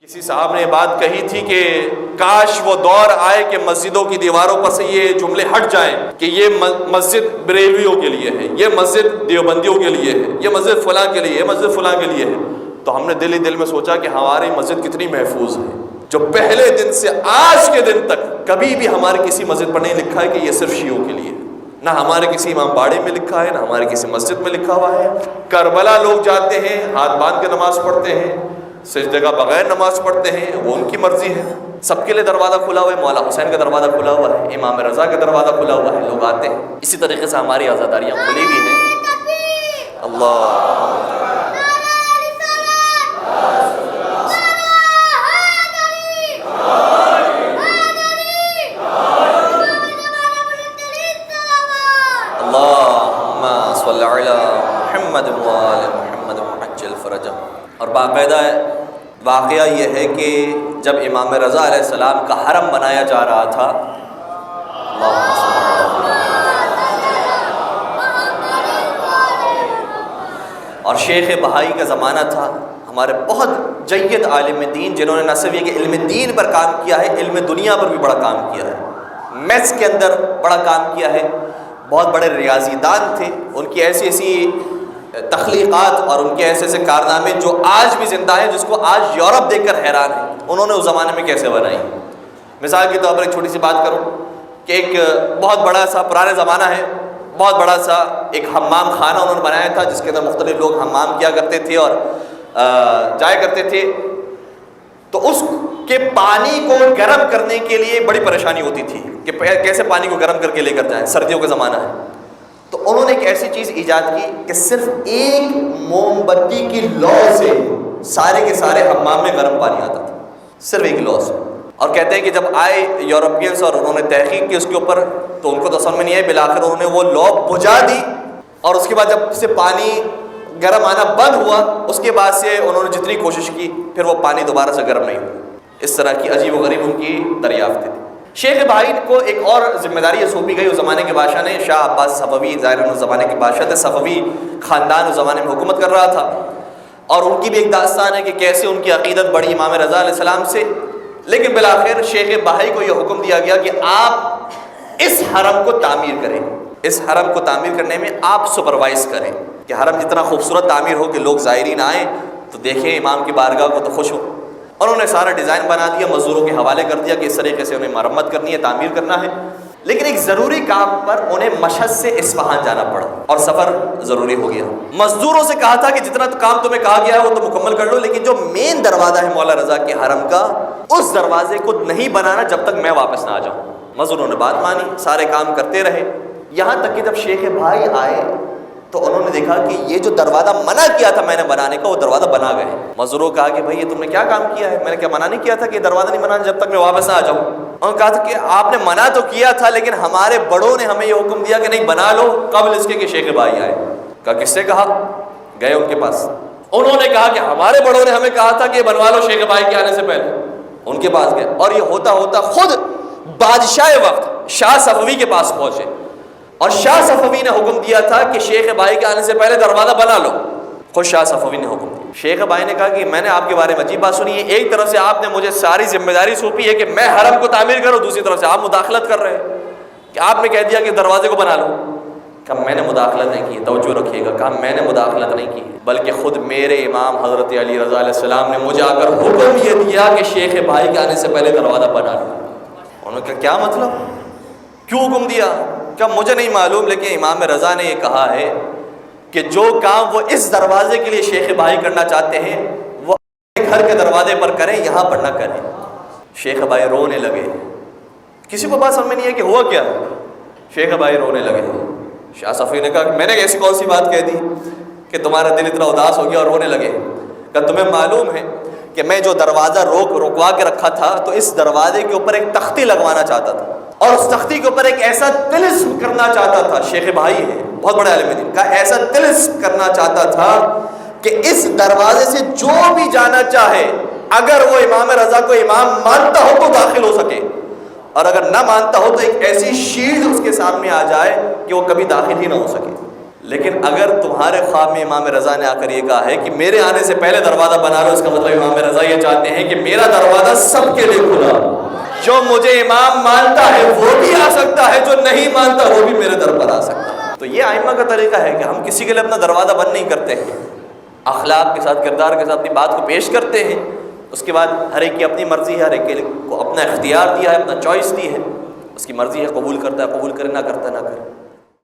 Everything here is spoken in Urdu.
کسی صاحب نے بات کہی تھی کہ کاش وہ دور آئے کہ مسجدوں کی دیواروں پر سے یہ جملے ہٹ جائیں کہ یہ مسجد بریلویوں کے لیے ہے، یہ مسجد دیوبندیوں کے لیے ہے، یہ مسجد فلاں کے لیے ہے، یہ مسجد فلاں کے لیے ہے۔ تو ہم نے دل ہی دل میں سوچا کہ ہماری مسجد کتنی محفوظ ہے، جو پہلے دن سے آج کے دن تک کبھی بھی ہمارے کسی مسجد پر نہیں لکھا ہے کہ یہ صرف شیعوں کے لیے ہے، نہ ہمارے کسی امام باڑے میں لکھا ہے، نہ ہمارے کسی مسجد میں لکھا ہوا ہے۔ کربلا لوگ جاتے ہیں، ہاتھ باندھ کے نماز پڑھتے ہیں، سجدے کا بغیر نماز پڑھتے ہیں، وہ ان کی مرضی ہے۔ سب کے لیے دروازہ کھلا ہوا ہے، مولا حسین کا دروازہ کھلا ہوا ہے، امام رضا کا دروازہ کھلا ہوا ہے، لوگ آتے ہیں۔ اسی طریقے سے ہماری آزاداریاں کھلی ہوئی ہیں۔ اللہ اللہم صلی علی محمد وآل محمد وعجل فرجہ۔ اور باقاعدہ واقعہ یہ ہے کہ جب امام رضا علیہ السلام کا حرم بنایا جا رہا تھا، اور شیخ بہائی کا زمانہ تھا، ہمارے بہت جید عالم دین جنہوں نے نہ صرف یہ کہ علم دین پر کام کیا ہے، علم دنیا پر بھی بڑا کام کیا ہے، میتھس کے اندر بڑا کام کیا ہے، بہت بڑے ریاضی دان تھے، ان کی ایسی ایسی تخلیقات اور ان کے ایسے ایسے کارنامے جو آج بھی زندہ ہیں، جس کو آج یورپ دیکھ کر حیران ہے انہوں نے اس زمانے میں کیسے بنائی۔ مثال کے طور پر ایک چھوٹی سی بات کروں کہ ایک بہت بڑا سا پرانے زمانہ ہے، بہت بڑا سا ایک حمام خانہ انہوں نے بنایا تھا، جس کے اندر مختلف لوگ حمام کیا کرتے تھے اور جایا کرتے تھے۔ تو اس کے پانی کو گرم کرنے کے لیے بڑی پریشانی ہوتی تھی کہ کیسے پانی کو گرم کر کے لے کر جائیں، سردیوں کا زمانہ ہے۔ تو انہوں نے ایک ایسی چیز ایجاد کی کہ صرف ایک موم بتی کی لو سے سارے کے سارے حمام میں گرم پانی آتا تھا، صرف ایک لو سے۔ اور کہتے ہیں کہ جب آئے یورپینس اور انہوں نے تحقیق کی اس کے اوپر، تو ان کو تو سمجھ میں نہیں آئی، بالآخر انہوں نے وہ لو بجھا دی، اور اس کے بعد جب سے پانی گرم آنا بند ہوا، اس کے بعد سے انہوں نے جتنی کوشش کی پھر وہ پانی دوبارہ سے گرم نہیں ہوا۔ اس طرح کی عجیب و غریب ان کی دریافت تھی۔ شیخ بہائی کو ایک اور ذمہ داری یہ سونپی گئی، اس زمانے کے بادشاہ نے، شاہ عباس صفوی، ظاہر اس زمانے کے بادشاہ تھے، صفوی خاندان اس زمانے میں حکومت کر رہا تھا، اور ان کی بھی ایک داستان ہے کہ کیسے ان کی عقیدت بڑھی امام رضا علیہ السلام سے۔ لیکن بالآخر شیخ بہائی کو یہ حکم دیا گیا کہ آپ اس حرم کو تعمیر کریں، اس حرم کو تعمیر کرنے میں آپ سپروائز کریں کہ حرم جتنا خوبصورت تعمیر ہو کہ لوگ زائرین آئیں تو دیکھیں امام کی بارگاہ کو تو خوش ہو۔ انہوں نے سارا ڈیزائن بنا دیا، مزدوروں کے حوالے کر دیا کہ اس طریقے سے انہیں مرمت کرنی ہے، تعمیر کرنا ہے۔ لیکن ایک ضروری کام پر انہیں مشہد سے اصفہان جانا پڑا اور سفر ضروری ہو گیا۔ مزدوروں سے کہا تھا کہ جتنا کام تمہیں کہا گیا ہے وہ تو مکمل کر لو، لیکن جو مین دروازہ ہے مولا رضا کے حرم کا، اس دروازے کو نہیں بنانا جب تک میں واپس نہ آ جاؤں۔ مزدوروں نے بات مانی، سارے کام کرتے رہے، یہاں تک کہ جب شیخ بھائی آئے تو انہوں نے دیکھا کہ یہ جو دروازہ منع کیا تھا میں نے بنانے کا، وہ دروازہ بنا گئے۔ مزدوروں کہا کہ بھائی یہ تم نے کیا کام کیا ہے؟ میں نے کیا منع نہیں کیا تھا کہ یہ دروازہ نہیں بنانا جب تک میں واپس نہ آ جاؤں؟ انہوں نے کہا تھا کہ آپ نے منع تو کیا تھا، لیکن ہمارے بڑوں نے ہمیں یہ حکم دیا کہ نہیں بنا لو قبل اس کے کہ شیخ بھائی آئے۔ کہا کس سے کہا؟ گئے ان کے پاس، انہوں نے کہا کہ ہمارے بڑوں نے ہمیں کہا تھا کہ یہ بنوا لو شیخ بھائی کے آنے سے پہلے۔ ان کے پاس گئے، اور یہ ہوتا ہوتا خود بادشاہ وقت شاہ صفوی کے پاس پہنچے، اور شاہ صفوی نے حکم دیا تھا کہ شیخ بھائی کے آنے سے پہلے دروازہ بنا لو۔ خود شاہ صفوی نے حکم دیا۔ شیخ بھائی نے کہا کہ میں نے آپ کے بارے میں عجیب بات سنی ہے، ایک طرف سے آپ نے مجھے ساری ذمہ داری سونپی ہے کہ میں حرم کو تعمیر کروں، دوسری طرف سے آپ مداخلت کر رہے ہیں کہ آپ نے کہہ دیا کہ دروازے کو بنا لو۔ کہا میں نے مداخلت نہیں کی، توجہ رکھیے گا، کہا میں نے مداخلت نہیں کی، بلکہ خود میرے امام حضرت علی رضا علیہ السلام نے مجھے آ کر حکم یہ دیا کہ شیخ بھائی کے آنے سے پہلے دروازہ بنا لو۔ انہوں نے کہا کیا مطلب، کیوں حکم دیا؟ کہ مجھے نہیں معلوم، لیکن امام رضا نے یہ کہا ہے کہ جو کام وہ اس دروازے کے لیے شیخ بھائی کرنا چاہتے ہیں وہ اپنے گھر کے دروازے پر کریں، یہاں پر نہ کریں۔ شیخ بھائی رونے لگے، کسی کو بات سمجھ میں نہیں ہے کہ ہوا کیا۔ شیخ بھائی رونے لگے۔ شاہ صفی نے کہا کہ میں نے ایسی کون سی بات کہہ دی کہ تمہارا دل اتنا اداس ہو گیا اور رونے لگے؟ کہ تمہیں معلوم ہے کہ میں جو دروازہ رکوا کے رکھا تھا تو اس دروازے کے اوپر ایک تختی لگوانا چاہتا تھا، اور اس تختی کے اوپر ایک ایسا طلسم کرنا چاہتا تھا، شیخ بھائی ہے بہت بڑے عالم دین کا، ایسا طلسم کرنا چاہتا تھا کہ اس دروازے سے جو بھی جانا چاہے اگر وہ امام رضا کو امام مانتا ہو تو داخل ہو سکے، اور اگر نہ مانتا ہو تو ایک ایسی شیلڈ اس کے سامنے آ جائے کہ وہ کبھی داخل ہی نہ ہو سکے۔ لیکن اگر تمہارے خواب میں امام رضا نے آ کر یہ کہا ہے کہ میرے آنے سے پہلے دروازہ بنا لو، اس کا مطلب امام رضا یہ چاہتے ہیں کہ میرا دروازہ سب کے لیے کھلا، جو مجھے امام مانتا ہے وہ بھی آ سکتا ہے، جو نہیں مانتا وہ بھی میرے در پر آ سکتا ہے۔ تو یہ ائمہ کا طریقہ ہے کہ ہم کسی کے لیے اپنا دروازہ بند نہیں کرتے ہیں، اخلاق کے ساتھ، کردار کے ساتھ اپنی بات کو پیش کرتے ہیں، اس کے بعد ہر ایک کی اپنی مرضی ہے، ہر ایک کو اپنا اختیار دیا ہے، اپنا چوائس دی ہے، اس کی مرضی ہے، قبول کرتا ہے قبول کرے، نہ کرتا نہ کرے۔